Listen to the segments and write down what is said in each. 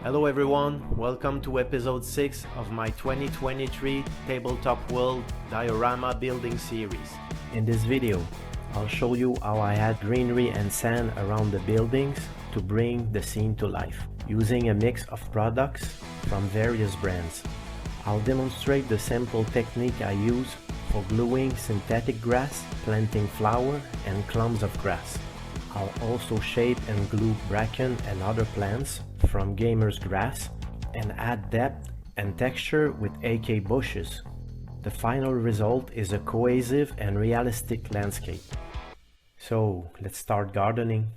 Hello everyone, welcome to episode 6 of my 2023 Tabletop World Diorama building series. In this video, I'll show you how I add greenery and sand around the buildings to bring the scene to life, using a mix of products from various brands. I'll demonstrate the simple technique I use for gluing synthetic grass, planting flower and clumps of grass. I'll also shape and glue bracken and other plants from gamer's grass and add depth and texture with AK bushes. The final result is a cohesive and realistic landscape. So let's start gardening.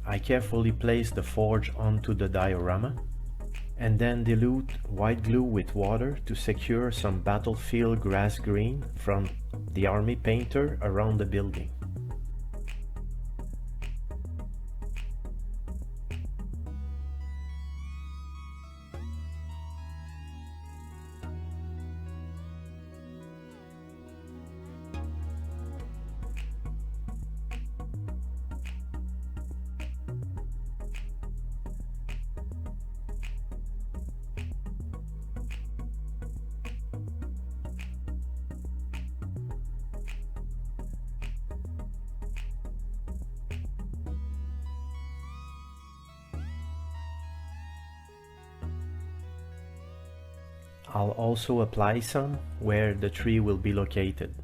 I carefully place the forge onto the diorama and then dilute white glue with water to secure some battlefield grass green from the army painter around the building. I'll also apply some where the tree will be located.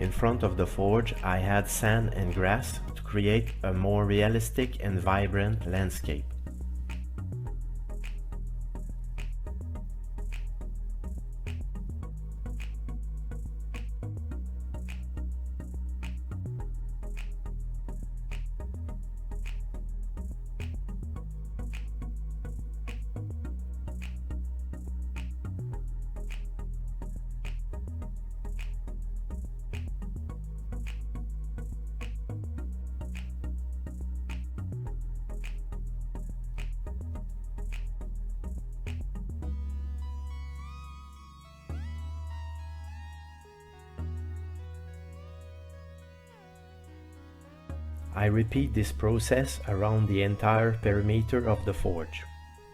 In front of the forge, I had sand and grass to create a more realistic and vibrant landscape. I repeat this process around the entire perimeter of the forge,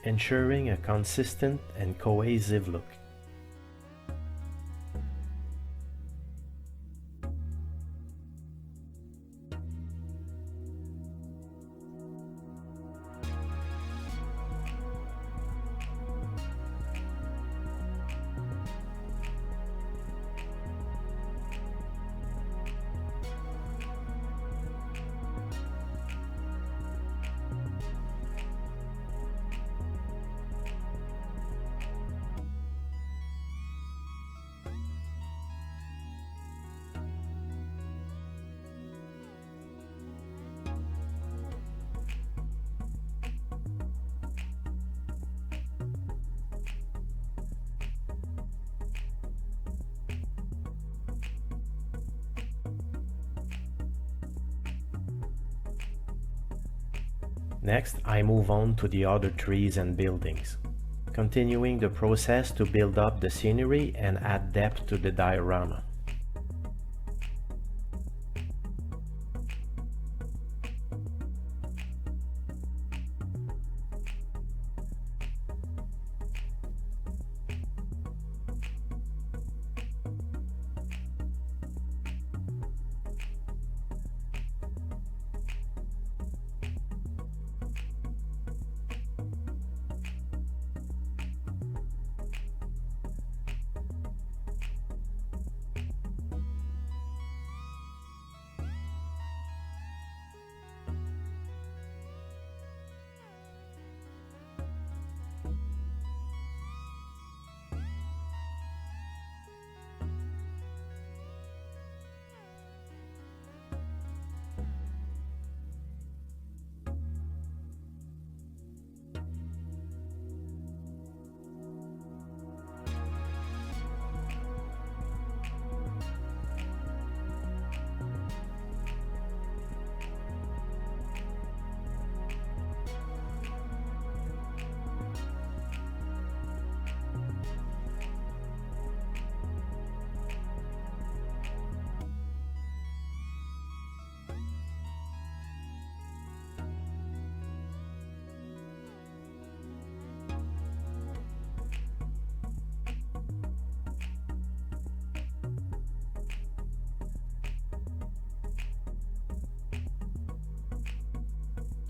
ensuring a consistent and cohesive look. Next, I move on to the other trees and buildings, continuing the process to build up the scenery and add depth to the diorama.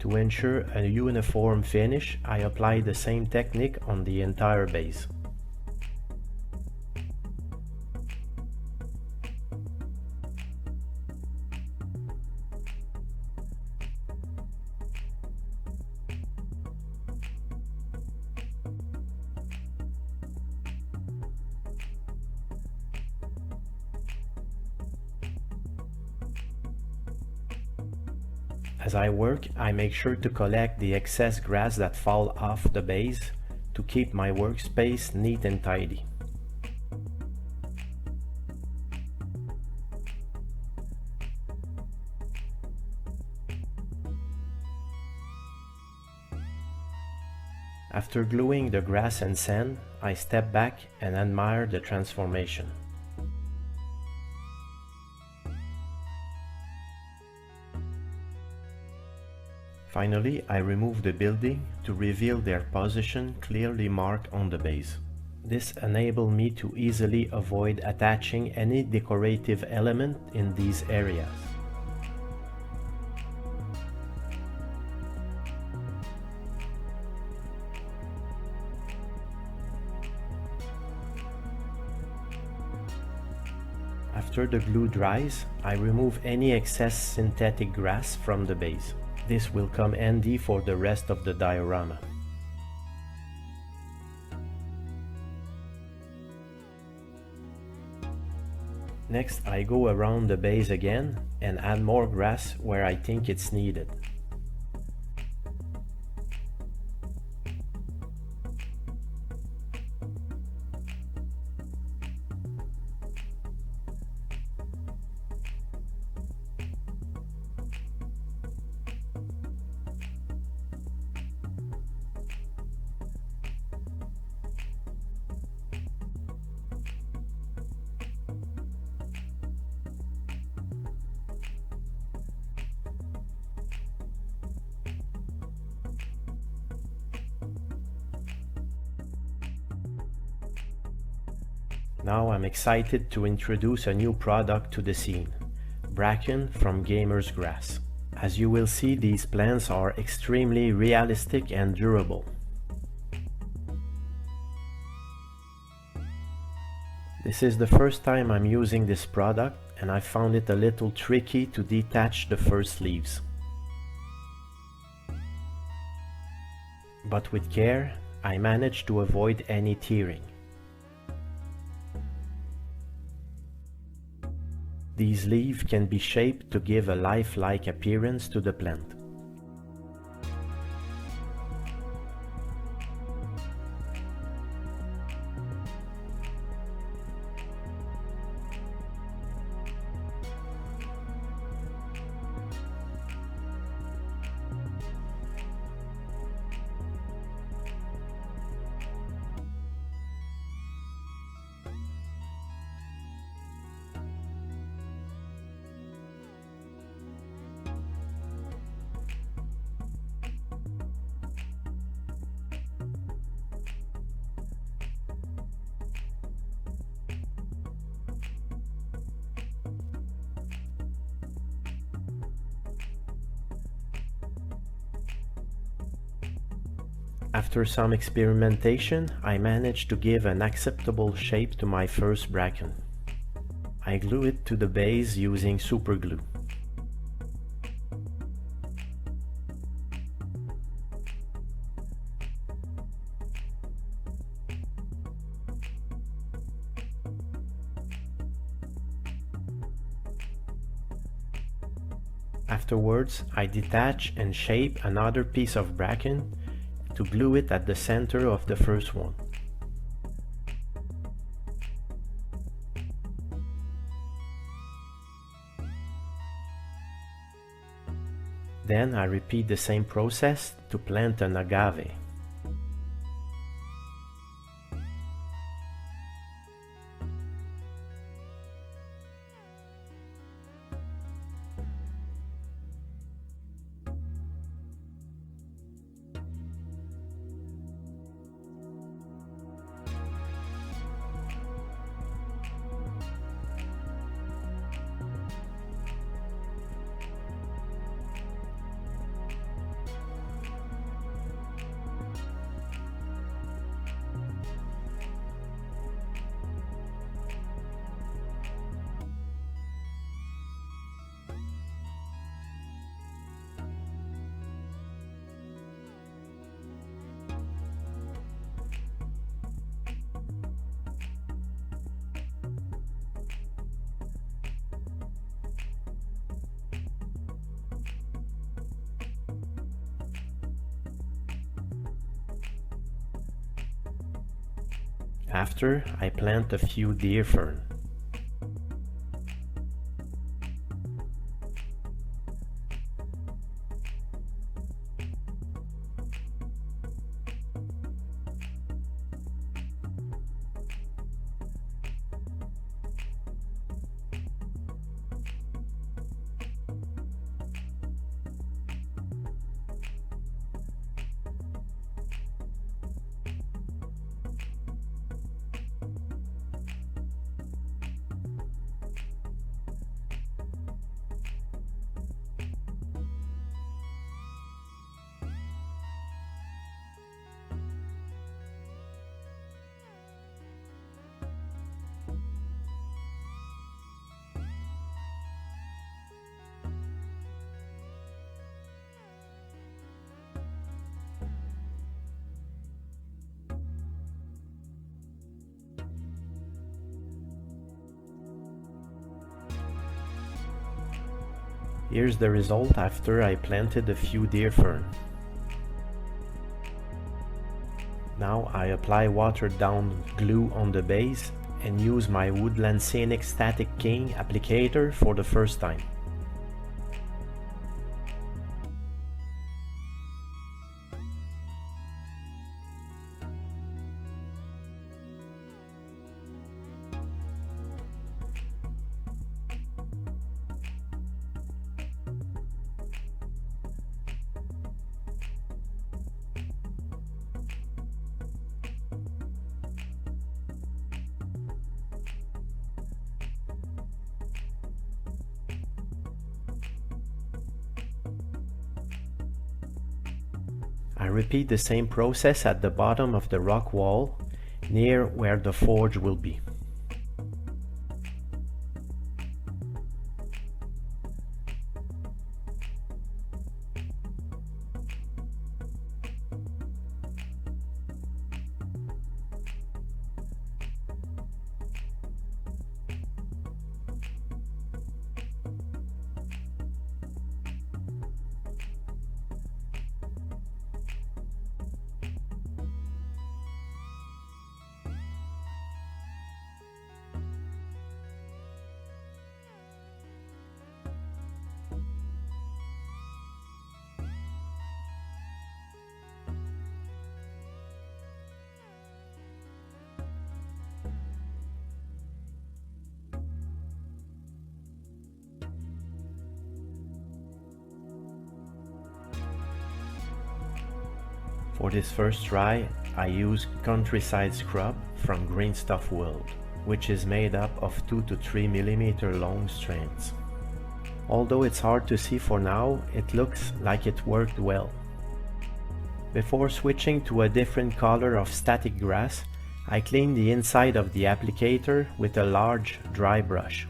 To ensure a uniform finish, I apply the same technique on the entire base. As I work, I make sure to collect the excess grass that fall off the base to keep my workspace neat and tidy. After gluing the grass and sand, I step back and admire the transformation. Finally, I remove the building to reveal their position clearly marked on the base. This enables me to easily avoid attaching any decorative element in these areas. After the glue dries, I remove any excess synthetic grass from the base. This will come handy for the rest of the diorama. Next, I go around the base again and add more grass where I think it's needed. Now I'm excited to introduce a new product to the scene, bracken from Gamer's Grass. As you will see, these plants are extremely realistic and durable. This is the first time I'm using this product, and I found it a little tricky to detach the first leaves. But with care, I managed to avoid any tearing. These leaves can be shaped to give a lifelike appearance to the plant. After some experimentation, I managed to give an acceptable shape to my first bracken. I glue it to the base using super glue. Afterwards, I detach and shape another piece of bracken to glue it at the center of the first one. Then I repeat the same process to plant an agave. After, I plant a few deer fern. Here's the result after I planted a few deer fern. Now I apply watered down glue on the base and use my Woodland Scenics Static King applicator for the first time. I repeat the same process at the bottom of the rock wall, near where the forge will be. For this first try, I use Countryside Scrub from Green Stuff World, which is made up of 2 to 3 mm long strands. Although it's hard to see for now, it looks like it worked well. Before switching to a different color of static grass, I clean the inside of the applicator with a large dry brush.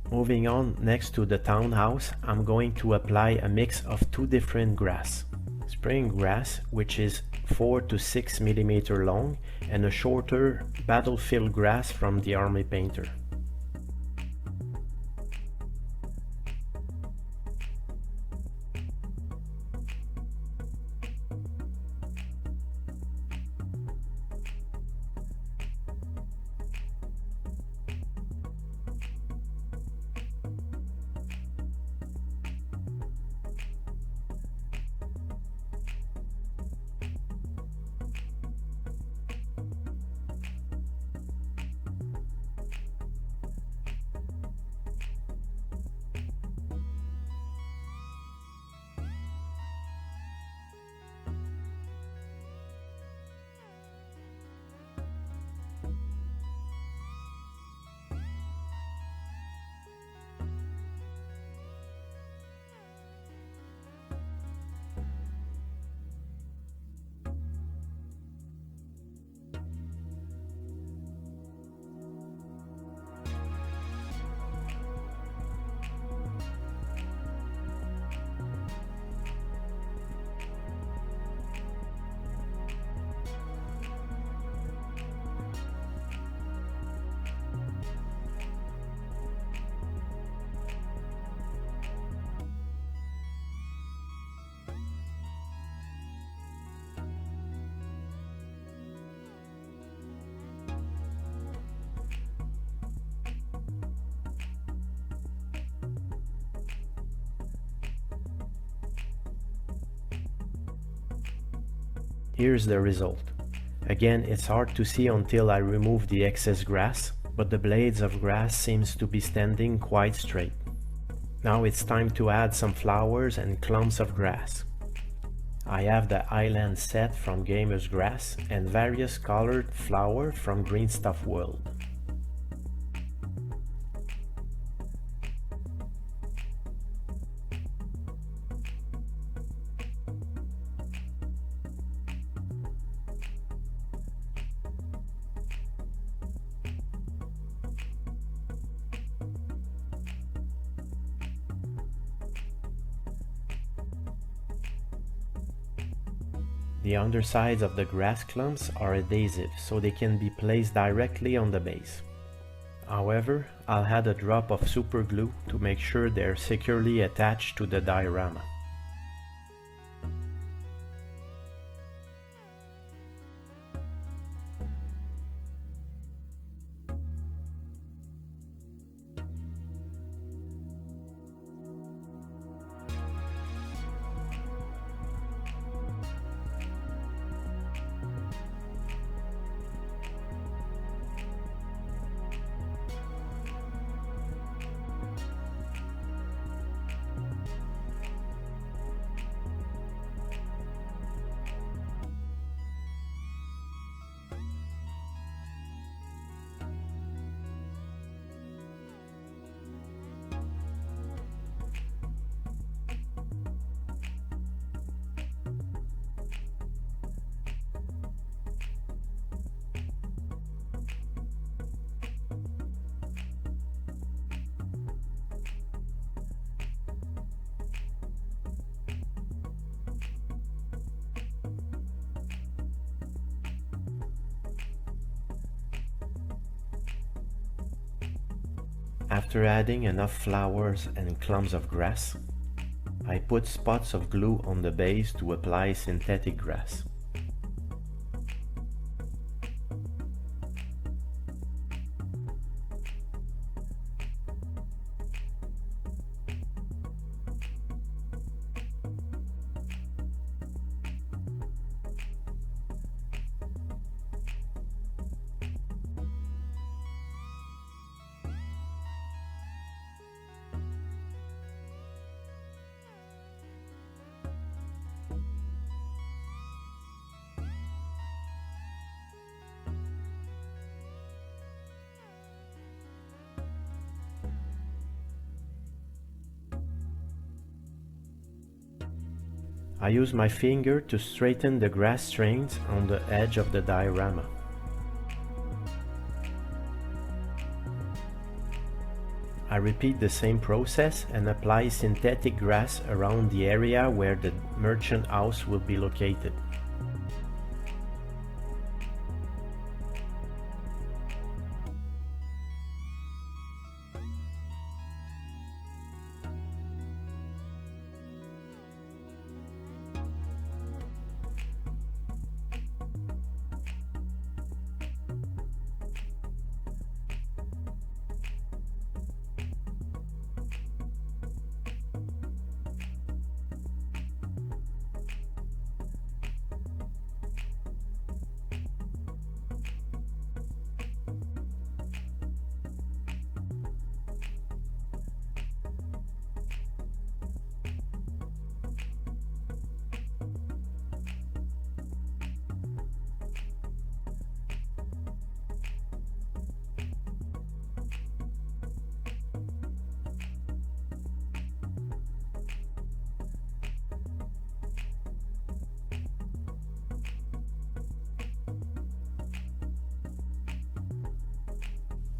Moving on next to the townhouse, I'm going to apply a mix of 2 different grass. Spring grass, which is 4 to 6 mm long, and a shorter battlefield grass from the Army Painter. Here's the result. Again, it's hard to see until I remove the excess grass, but the blades of grass seems to be standing quite straight. Now it's time to add some flowers and clumps of grass. I have the island set from Gamer's Grass and various colored flower from Green Stuff World. The undersides of the grass clumps are adhesive, so they can be placed directly on the base. However, I'll add a drop of super glue to make sure they're securely attached to the diorama. After adding enough flowers and clumps of grass, I put spots of glue on the base to apply synthetic grass. I use my finger to straighten the grass strings on the edge of the diorama. I repeat the same process and apply synthetic grass around the area where the merchant house will be located.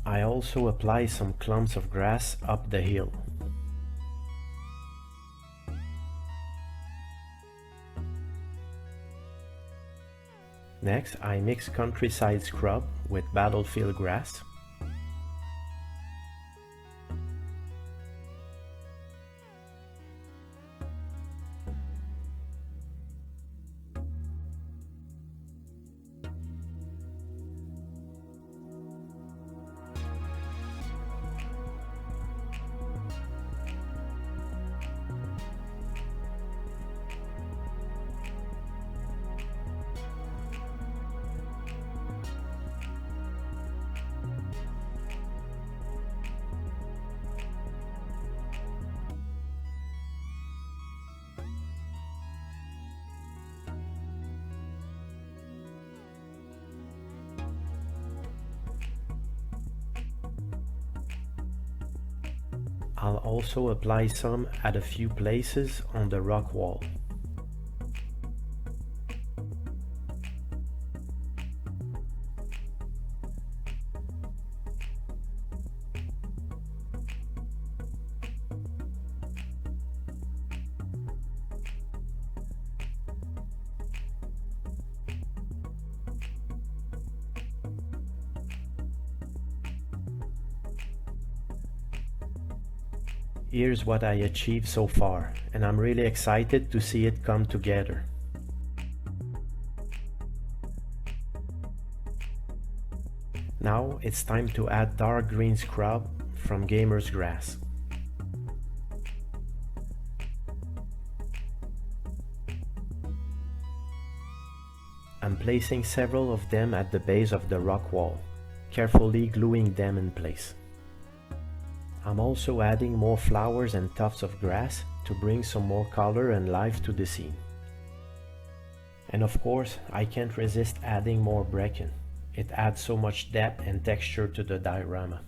I also apply some clumps of grass up the hill. Next, I mix countryside scrub with battlefield grass. I'll also apply some at a few places on the rock wall. Here's what I achieved so far, and I'm really excited to see it come together. Now it's time to add dark green scrub from Gamer's Grass. I'm placing several of them at the base of the rock wall, carefully gluing them in place. I'm also adding more flowers and tufts of grass to bring some more color and life to the scene. And of course, I can't resist adding more bracken. It adds so much depth and texture to the diorama.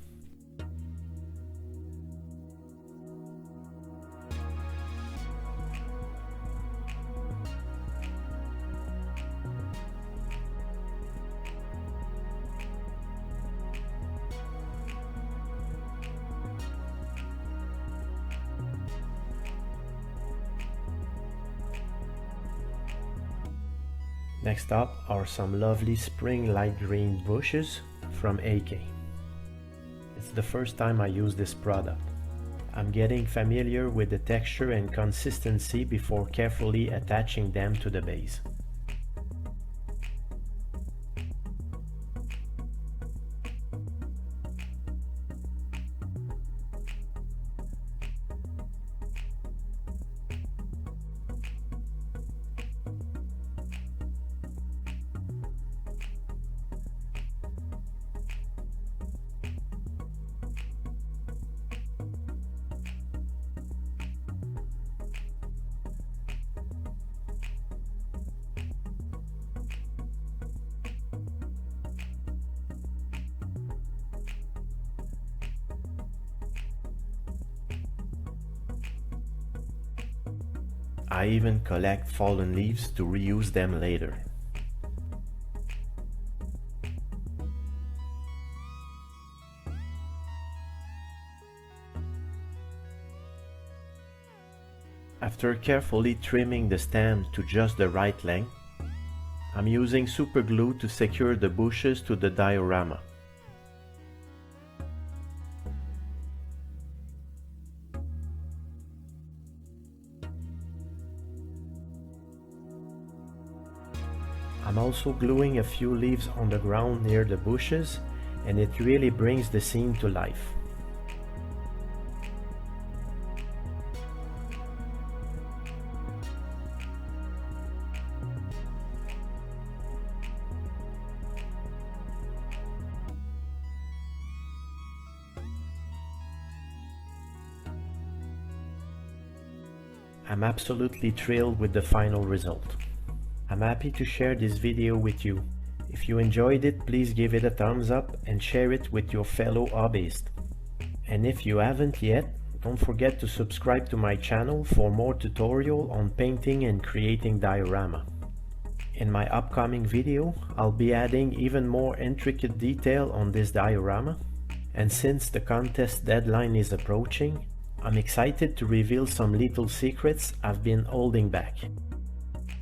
Next up are some lovely spring light green bushes from AK. It's the first time I use this product. I'm getting familiar with the texture and consistency before carefully attaching them to the base. I even collect fallen leaves to reuse them later. After carefully trimming the stem to just the right length, I'm using super glue to secure the bushes to the diorama. I'm also gluing a few leaves on the ground near the bushes, and it really brings the scene to life. I'm absolutely thrilled with the final result. I'm happy to share this video with you. If you enjoyed it, please give it a thumbs up and share it with your fellow hobbyists. And if you haven't yet, don't forget to subscribe to my channel for more tutorial on painting and creating diorama. In my upcoming video, I'll be adding even more intricate detail on this diorama. And since the contest deadline is approaching, I'm excited to reveal some little secrets I've been holding back.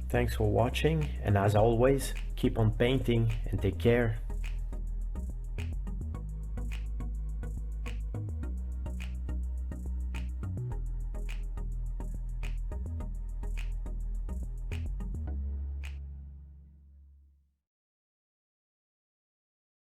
Thanks for watching, and as always, keep on painting and take care.